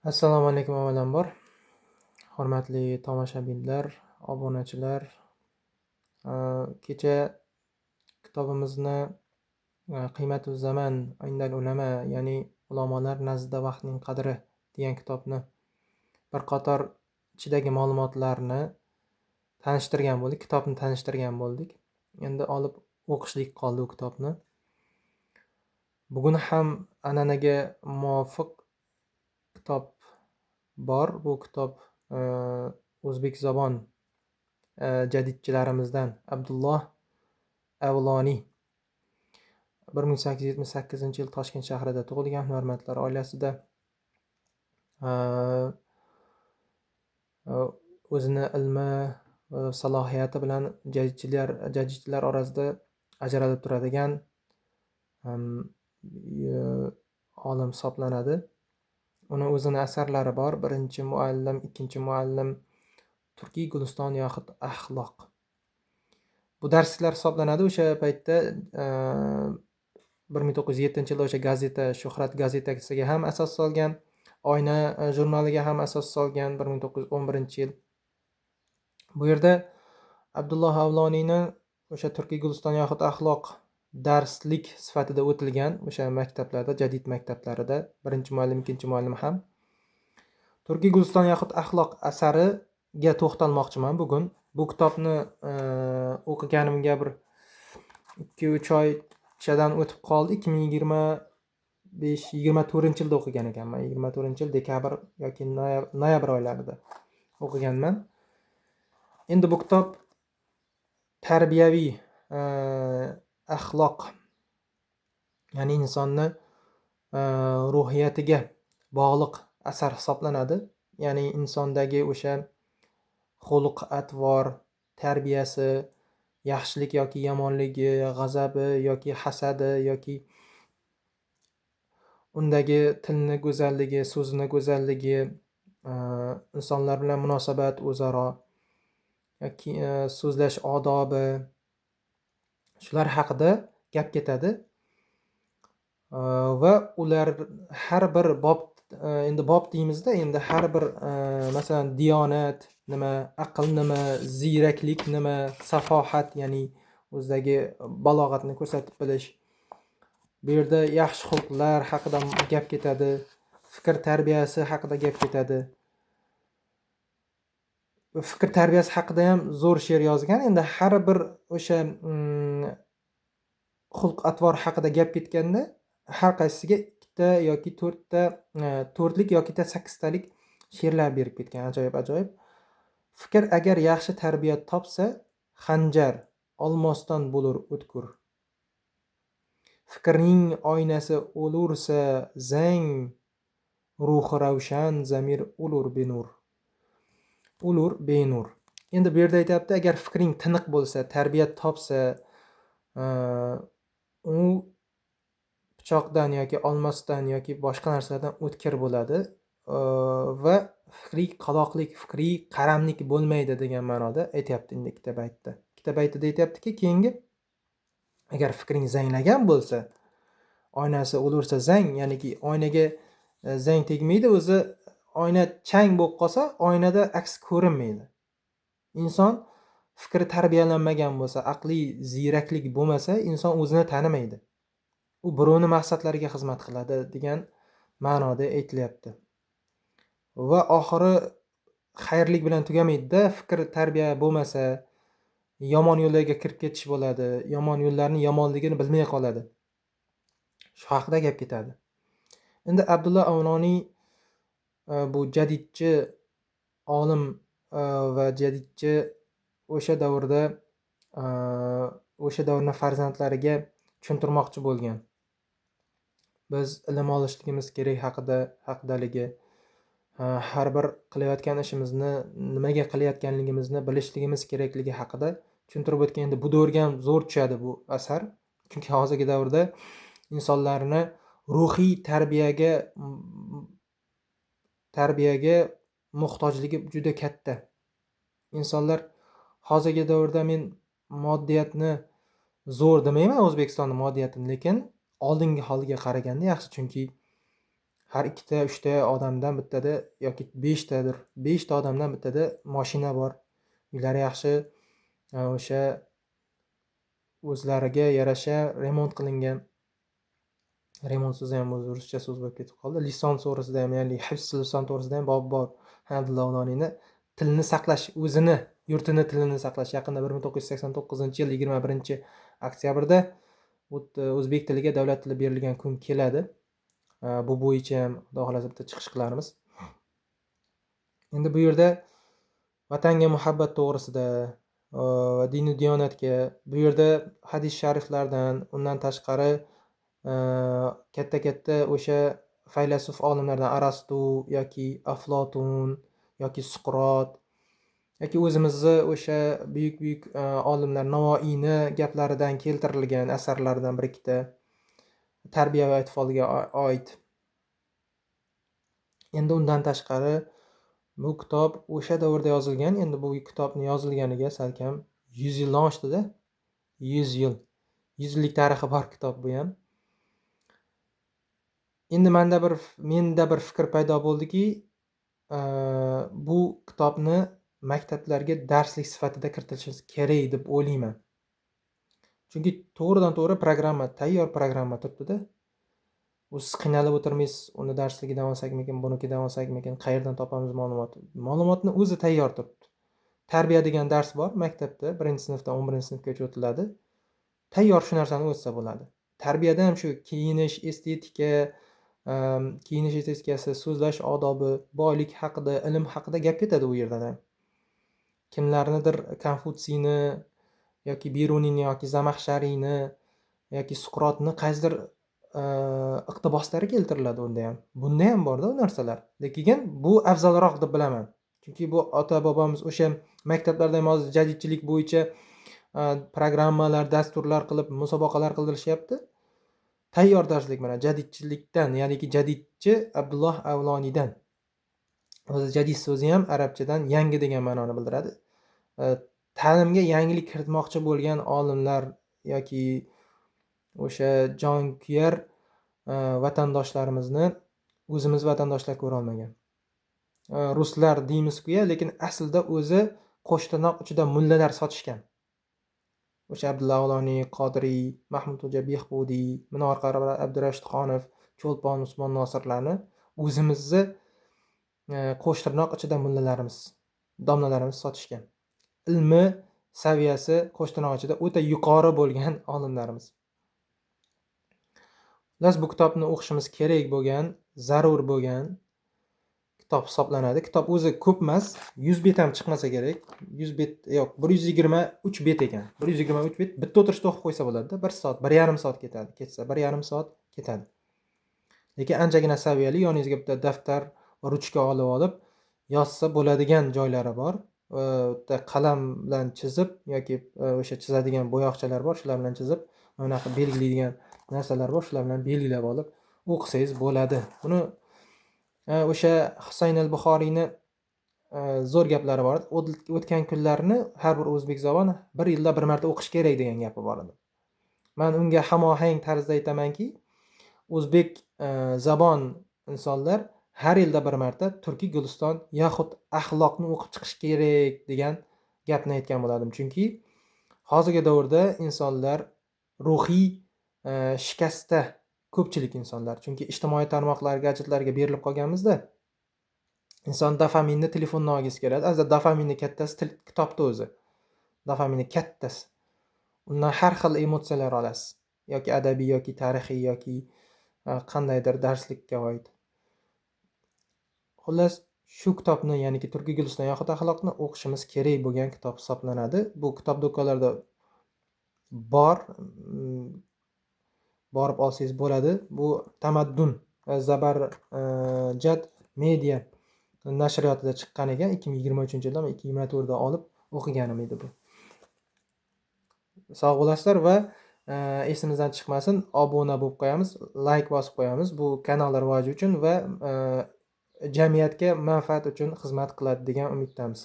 Assalomu alaykum avvalambor. Hurmatli tomoshabinlar, obunachilar. Kecha kitobimizni Qiymatu zaman indal ulama, ya'ni ulamolar nazdida vaqtning qadri degan kitobni bir qator ichidagi ma'lumotlarni tanishtirgan bo'ldik, kitobni tanishtirgan bo'ldik. Endi olib o'qishlik qoldi u kitobni. Bugun ham an'anaga muvofiq kitob bor. Bu kitob o'zbek zabon jadidchilarimizdan Abdulloh Avloniy 1878-yil Toshkent shahrida tug'ilgan. Hunarmandlar oilasida o'zini ilmi salohiyati bilan jadidchilar orasida ajralib turadigan olim hisoblanadi. Uni o'zini asarlari bor. Birinchi muallim, ikkinchi muallim, Turkiy Guliston yoxud axloq. Bu darsliklar hisoblanadi. O'sha paytda 1907-yilda o'sha gazeta, Shuhrat gazetasiga ham asos solgan, Oyna jurnaliga ham asos solgan 1911-yil. Bu yerda Abdulloh Avloniyni o'sha Turkiy Guliston yoxud axloq darslik sifatida o'tilgan o'sha maktablarda, jadid maktablarida birinchi muallim, ikkinchi muallim ham. Turkiy Guliston yoxud axloq asariga to'xtalmoqchiman bugun. Bu kitobni o'qiganimga bir 2-3 oychadan o'tib qoldi. 2024-yilda o'qigan ekanman. 24-yil dekabr yoki noyabr oylarida o'qiganman. Endi bu kitob tarbiyaviy axloq, ya'ni insonni ruhiyatiga bog'liq asar hisoblanadi. Ya'ni insondagi o'sha xulq, atvor, tarbiyasi, yaxshilik yoki yomonligi, g'azabi yoki hasadi yoki undagi tilni go'zalligi, so'zini go'zalligi, insonlar bilan munosabat o'zaro yoki so'zlash odobi, shular haqida gap ketadi. Va ular har bir bob, endi bob deymizda, endi har bir masalan diyonat nima, aql nima, ziyraklik nima, safohat, ya'ni o'zidagi balog'atni ko'rsatib bilish. Bu yerda yaxshi xulqlar haqida gap ketadi, fikr tarbiyasi haqida gap ketadi. Fikr tarbiyasi haqida ham zo'r she'r yozgan. Endi har bir o'sha xulq atvor haqida gap ketganda har qaysisiga 2 yoki 4lik yoki 8talik she'rlar berib ketgan. Ajoyib. Fikr agar yaxshi tarbiyat topsa, xanjar olmosdan bo'lur o'tkur. Fikrning oynasi o'lursa zang, ruhi ravshan, zamir o'lur benur. Endi bu yerda aytayapti, agar fikring tiniq bo'lsa, tarbiyat topsa, u pichoqdan yoki olmosdan yoki boshqa narsalardan o'tkir bo'ladi va fikriy qaloqlik, fikriy qaramlik bo'lmaydi degan ma'noda aytayapti endi ikkita baytda. Ikkita baytida aytayaptiki, keyingi agar fikring zanglagan bo'lsa, oynasi o'lursa zang, ya'niki oynaga zang tegmaydi, o'zi oyna chang bo'lib qolsa, oynada aks ko'rinmaydi. Inson fikri tarbiyalanmagan bo'lsa, aqliy ziyraklik bo'lmasa, inson o'zini tanimaydi. U birovni maqsadlariga xizmat qiladi degan ma'noda aytilyapti. Va oxiri xayrlik bilan tugamaydi-da. Fikr tarbiya bo'lmasa, yomon yo'llarga kirib ketish bo'ladi, yomon yo'llarning yomonligini bilmay qoladi. Shu haqida gap ketadi. Endi Abdulloh Avloniy bu jadidchi olim va jadidchi o'sha davrda o'sha davrning farzandlariga tushuntirmoqchi bo'lgan. Biz ilm olishligimiz kerak haqidaligi, har bir qilayotgan ishimizni nimaga qilayotganligimizni bilishligimiz kerakligi haqida tushuntirib o'tgan. Endi bu davrga ham zo'r tushadi bu asar. Chunki hozirgi davrda insonlarni ruhiy tarbiyaga muhtojligi juda katta. Insonlar hozirgi davrda, men moddiyatni zo'r demayman, O'zbekistonning moddiyatini, lekin oldingi holiga qaraganda yaxshi. Chunki har 2-3 odamdan bittada yoki 5 ta odamdan bittada mashina bor. Uylari yaxshi, o'sha o'zlariga yarasha remont qilingan. Remont so'zi ham o'zi ruscha so'z bo'lib ketib qoldi. Lison to'g'risida ham, ya'ni hifz lison to'g'risida ham bor. Abdulla Avloniyni tilni saqlash, o'zini yurtini tilini saqlash haqida 1989-yil 21-oktyabrda o'zbek tiliga davlat tili berilgan kun keladi. Bu bo'yicha ham xudo xolasa bitta chiqish qilarmiz. Endi bu yerda vatanga muhabbat to'g'risida va dini diyonatga, bu yerda hadis shariflardan, undan tashqari katta o'sha faylasuf olimlardan Arastu yoki Aflotun yoki Suqrot yoki o'zimizni o'sha buyuk olimlar Navoiyni gaplaridan keltirilgan asarlardan bir ikkita tarbiya va atfolga oid. Endi undan tashqari bu kitob o'sha davrda yozilgan. Endi bu kitobni yozilganiga salkam 100 yildan oshdida. 100 yil. 100 yillik tarixi bor kitob bu ham. Endi menda bir fikr paydo bo'ldiki, bu kitobni maktablarga darslik sifatida kiritilishi kerak deb o'ylayman. Chunki to'g'ridan-to'g'ri tayyor programma turibdi-da. Siz qiynalib o'tirmaysiz, uni darsligidan olsakmikin, bunikidan olsakmikin, qayerdan topamiz ma'lumotni o'zi tayyor turibdi. Tarbiya degan dars bor maktabda, 1-sinfdan 11-sinfgacha o'tiladi. Tayyor shu narsani o'tsa bo'ladi. Tarbiyada ham shu kiyinish estetikasi, so'zlash odobi, boylik haqida, ilm haqida gap ketadi u yerda ham. Kimlarnidir Konfutsiyni yoki Biruniyni yoki Zamaxshariyni yoki Suqrotni qaysidir iqtiboslari keltiriladi unda ham. Bunda ham bor-da u narsalar. Lekin bu afzalroq deb bilaman. Chunki bu ota-bobomiz o'sha maktablarda ham hozir jadidchilik bo'yicha programmalar, dasturlar qilib, musobaqalar qildirishyapti. Tayyor darslik mana jadidchilikdan, ya'niki jadidchi Abdulloh Avloniydan. O'zi jadid so'zi ham arabchadan yangi degan ma'noni bildiradi. Ta'limga yangilik kiritmoqchi bo'lgan olimlar yoki o'sha jonkuyar vatandoshlarimizni o'zimiz vatandoshlar ko'ra olmagan. Ruslar deymiz-ku, lekin aslida o'zi qo'shtirnoq ichida mullalar sotishgan. O'sha Abdulla Avloniy, Qodiriy, Mahmud Xo'ja Behbudiy, Minor Qarabal Abdurashid Xonov, Cho'lpon Usmon Nosirlarni o'zimizni qo'shtirnoq ichida mullalarimiz, domlalarimiz sotishgan. Ilmi saviyasi qo'shtirnoq ichida o'ta yuqori bo'lgan olimlarimiz. Biz bu kitobni o'qishimiz kerak bo'lgan, zarur bo'lgan kitob hisoblanadi. Kitob o'zi ko'p emas, 100 bet ham chiqmasa kerak. 100 bet yo'q, 123 bet ekan. 123 bet bitta o'tirishda o'qib qo'ysa bo'ladi-da, 1 soat, 1,5 soat ketadi. Ketsa 1,5 soat ketadi. Lekin anchagina saviyali, yoningizga bitta daftar va ruchka olib yozsa bo'ladigan joylari bor. Bitta qalam bilan chizib yoki o'sha chizadigan bo'yoqchalar bor, shular bilan chizib, mana bu belgilaydigan narsalar bor, shular bilan belgilab olib o'qisangiz bo'ladi. Buni o'sha Husayn al-Buxoriyni zo'r gaplari bor. O'tgan kunlarni har bir o'zbek zaboni 1 yilda 1 marta o'qish kerak degan gapi bor edi. Men unga hamohang tarzda aytamanki, o'zbek zabon insonlar har yilda 1 marta Turkiy Guliston yoxud axloqni o'qib chiqish kerak degan gapni aytgan bo'ladim. Chunki hozirgi davrda insonlar ruhiy shikastda, ko'pchilik insonlar. Chunki ijtimoiy tarmoqlar, gadjetlarga berilib qolganmizda, inson dopaminni telefondan olgisi keladi. Azza dopaminni kattasi kitobda o'zi. Dopaminni kattasi. Undan har xil emotsiyalar olasiz. Yoki adabiy, yoki tarixiy, yoki qandaydir darslikka oid. Xullas, shu kitobni, ya'niki Turkiy Guliston yoxud axloqni o'qishimiz kerak bo'lgan kitob hisoblanadi. Bu kitob do'konlarda bor. Borib olsangiz bo'ladi. Bu Tamaddun Zabarjad Media nashriyotida chiqqan ekan 2023-yilda, men 2024da olib o'qiganim edi bu. Sog' bo'lasizlar va esimizdan chiqmasin, obuna bo'lib qo'yamiz, like bosib qo'yamiz. Bu kanal rivoji uchun va jamiyatga manfaat uchun xizmat qiladi degan umiddamiz.